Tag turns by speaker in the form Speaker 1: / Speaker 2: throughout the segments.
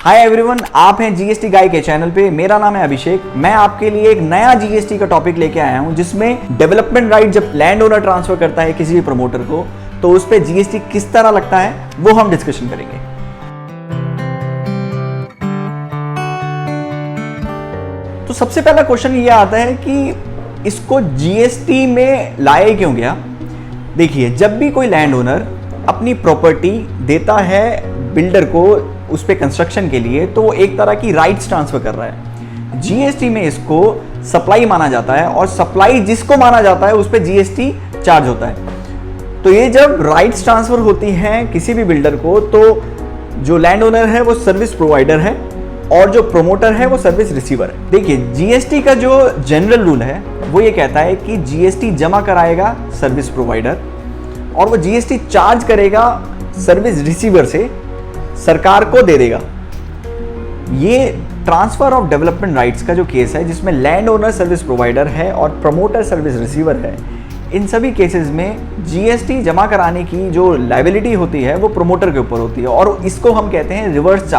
Speaker 1: Hi everyone, आप हैं GST गाय के चैनल पे। मेरा नाम है अभिषेक। मैं आपके लिए एक नया जीएसटी का टॉपिक लेके आया हूं जिसमें डेवलपमेंट राइट जब लैंड ओनर ट्रांसफर करता है किसी भी प्रमोटर को तो उस पे जीएसटी किस तरह लगता है वो हम डिस्कशन करेंगे। तो सबसे पहला क्वेश्चन ये आता है कि इसको जीएसटी में लाया क्यों गया। देखिए, जब भी कोई लैंड ओनर अपनी प्रॉपर्टी देता है बिल्डर को उस पे कंस्ट्रक्शन के लिए तो वो एक तरह की राइट्स ट्रांसफर कर रहा है। जीएसटी में इसको सप्लाई माना जाता है और सप्लाई जिसको माना जाता है उस पे जीएसटी चार्ज होता है। तो ये जब राइट्स ट्रांसफर होती हैं किसी भी बिल्डर को तो जो लैंड ओनर है वो सर्विस प्रोवाइडर है और जो प्रोमोटर है वो सर्विस रिसीवर है। देखिए, जीएसटी का जो जनरल रूल है वो ये कहता है कि जीएसटी जमा कराएगा सर्विस प्रोवाइडर और वो जीएसटी चार्ज करेगा सर्विस रिसीवर से, सरकार को दे देगा। ये ट्रांसफर ऑफ डेवलपमेंट राइट्स का जो केस है जिसमें लैंड ओनर सर्विस प्रोवाइडर है और प्रमोटर सर्विस रिसीवर है, इन सभी केसेस में जीएसटी जमा कराने की जो लायबिलिटी होती है वो प्रमोटर के ऊपर होती है और इसको हम कहते हैं रिवर्स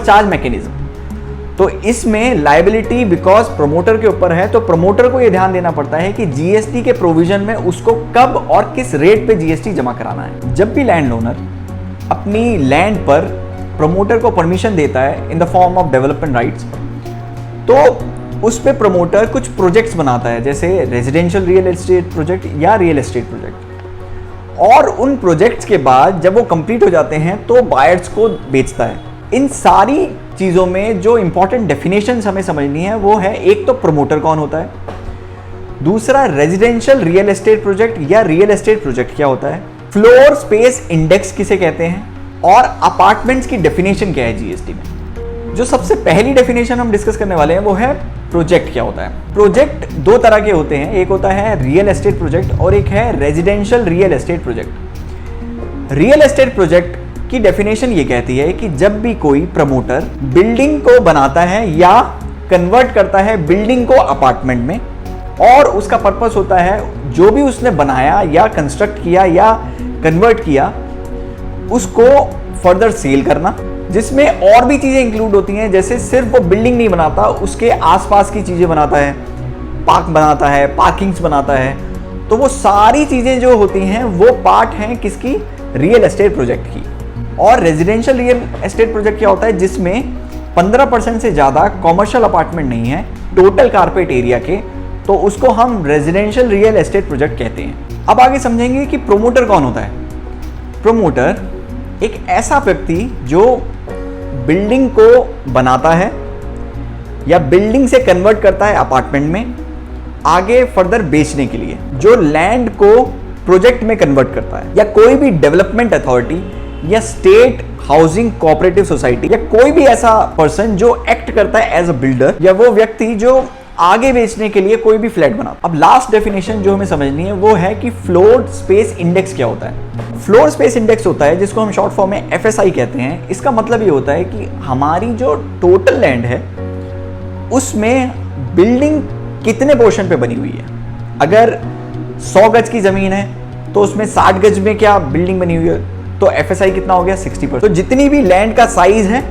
Speaker 1: चार्ज मैकेनिज्म। तो इसमें लायबिलिटी बिकॉज प्रमोटर के ऊपर है तो प्रमोटर को यह ध्यान देना पड़ता है कि जीएसटी के प्रोविजन में उसको कब और किस रेट पे जीएसटी जमा कराना है। जब भी लैंड ओनर अपनी लैंड पर प्रमोटर को परमिशन देता है in the form of development rights तो उस पे प्रमोटर कुछ प्रोजेक्ट्स बनाता है, जैसे रेजिडेंशियल रियल एस्टेट प्रोजेक्ट या रियल एस्टेट प्रोजेक्ट, और उन प्रोजेक्ट्स के बाद जब वो कंप्लीट हो जाते हैं तो बायर्स को बेचता है। इन सारी चीज़ों में जो इंपॉर्टेंट डेफिनेशंस हमें समझनी है वो है, एक तो प्रमोटर कौन होता है, दूसरा रेजिडेंशियल रियल एस्टेट प्रोजेक्ट या रियल एस्टेट प्रोजेक्ट क्या होता है, फ्लोर स्पेस इंडेक्स किसे कहते हैं, और अपार्टमेंट्स की डेफिनेशन क्या है जीएसटी में। जो सबसे पहली डेफिनेशन हम डिस्कस करने वाले हैं वो है प्रोजेक्ट क्या होता है। प्रोजेक्ट दो तरह के होते हैं, एक होता है रियल एस्टेट प्रोजेक्ट और एक है residential real estate project. Real estate project की डेफिनेशन ये कहती है कि जब भी कोई प्रमोटर बिल्डिंग को बनाता है या कन्वर्ट करता है बिल्डिंग को अपार्टमेंट में और उसका पर्पस होता है जो भी उसने बनाया या कंस्ट्रक्ट किया या कन्वर्ट किया उसको फर्दर सेल करना, जिसमें और भी चीजें इंक्लूड होती हैं, जैसे सिर्फ वो बिल्डिंग नहीं बनाता, उसके आसपास की चीजें बनाता है, पार्क बनाता है, पार्किंग्स बनाता है। तो वो सारी चीजें जो होती हैं वो पार्ट हैं किसकी, रियल एस्टेट प्रोजेक्ट की। और रेजिडेंशियल रियल एस्टेट प्रोजेक्ट क्या होता है, जिसमें 15% से ज्यादा कॉमर्शियल अपार्टमेंट नहीं है टोटल कारपेट एरिया के, तो उसको हम रेजिडेंशियल रियल एस्टेट प्रोजेक्ट कहते हैं। अब आगे समझेंगे कि प्रोमोटर कौन होता है। प्रोमोटर एक ऐसा व्यक्ति जो बिल्डिंग को बनाता है या बिल्डिंग से कन्वर्ट करता है अपार्टमेंट में आगे फर्दर बेचने के लिए, जो लैंड को प्रोजेक्ट में कन्वर्ट करता है, या कोई भी डेवलपमेंट अथॉरिटी या स्टेट हाउसिंग कोऑपरेटिव सोसाइटी या कोई भी ऐसा पर्सन जो एक्ट करता है एज अ बिल्डर, या वो व्यक्ति जो आगे बेचने के लिए कोई भी फ्लैट बनाता। अब लास्ट डेफिनेशन जो हमें समझनी है वो है कि फ्लोर स्पेस इंडेक्स क्या होता है। फ्लोर स्पेस इंडेक्स होता है जिसको हम शॉर्ट फॉर्म में एफएसआई कहते हैं। इसका मतलब ये होता है कि हमारी जो टोटल लैंड है उसमें बिल्डिंग कितने पोर्शन पे बनी हुई है। अगर 100 गज की जमीन है तो उसमें 60 गज में क्या बिल्डिंग बनी हुई है, तो एफएसआई कितना हो गया, 60%। तो जितनी भी लैंड का साइज है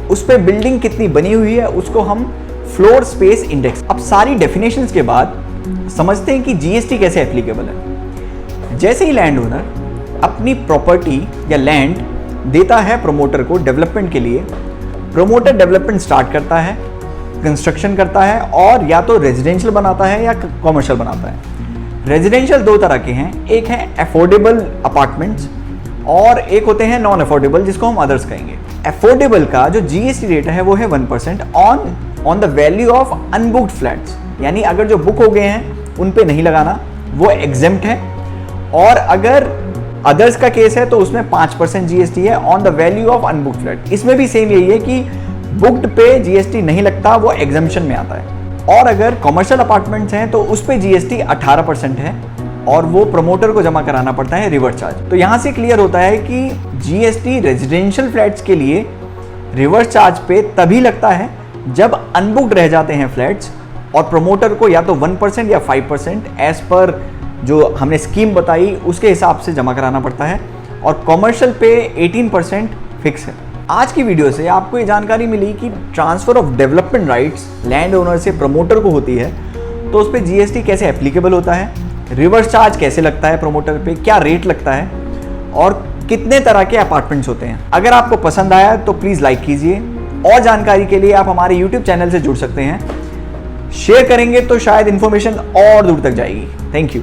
Speaker 1: उस पर बिल्डिंग कितनी बनी हुई है उसको हम फ्लोर स्पेस इंडेक्स। अब सारी डेफिनेशंस के बाद समझते हैं कि जीएसटी कैसे एप्लीकेबल है। जैसे ही लैंड ओनर अपनी प्रॉपर्टी या लैंड देता है प्रमोटर को डेवलपमेंट के लिए, प्रमोटर डेवलपमेंट स्टार्ट करता है, कंस्ट्रक्शन करता है और या तो रेजिडेंशियल बनाता है या कॉमर्शियल बनाता है। रेजिडेंशियल दो तरह के हैं, एक है अफोर्डेबल अपार्टमेंट्स और एक होते हैं नॉन अफोर्डेबल जिसको हम अदर्स कहेंगे। अफोर्डेबल का जो जीएसटी रेट है वो है 1% on the value of unbooked flats, यानी अगर जो बुक हो गए हैं उन पे नहीं लगाना, वो एग्जेम्प्ट है। और अगर अदर्स का केस है तो उसमें 5% जीएसटी है on the value of unbooked flat. इसमें भी सेम यही है कि बुक्ड पे जीएसटी नहीं लगता, वो एग्जेम्पशन में आता है। और अगर कॉमर्शियल अपार्टमेंट्स हैं तो उस पे जीएसटी 18% है और वो प्रमोटर को जमा कराना पड़ता है रिवर्स चार्ज। तो यहां से क्लियर होता है कि जीएसटी रेजिडेंशियल फ्लैट्स के लिए रिवर्स चार्ज पे तभी लगता है जब अनबुक्ड रह जाते हैं फ्लैट्स और प्रमोटर को या तो 1% या 5% एज पर जो हमने स्कीम बताई उसके हिसाब से जमा कराना पड़ता है, और कॉमर्शियल पे 18% फिक्स है। आज की वीडियो से आपको ये जानकारी मिली कि transfer of development rights land owner से प्रमोटर को होती है तो उस पर जीएसटी कैसे एप्लीकेबल होता है, रिवर्स चार्ज कैसे लगता है प्रमोटर पे, क्या रेट लगता है और कितने तरह के अपार्टमेंट्स होते हैं। अगर आपको पसंद आया तो प्लीज़ लाइक कीजिए और जानकारी के लिए आप हमारे यूट्यूब चैनल से जुड़ सकते हैं। शेयर करेंगे तो शायद इंफॉर्मेशन और दूर तक जाएगी। Thank you.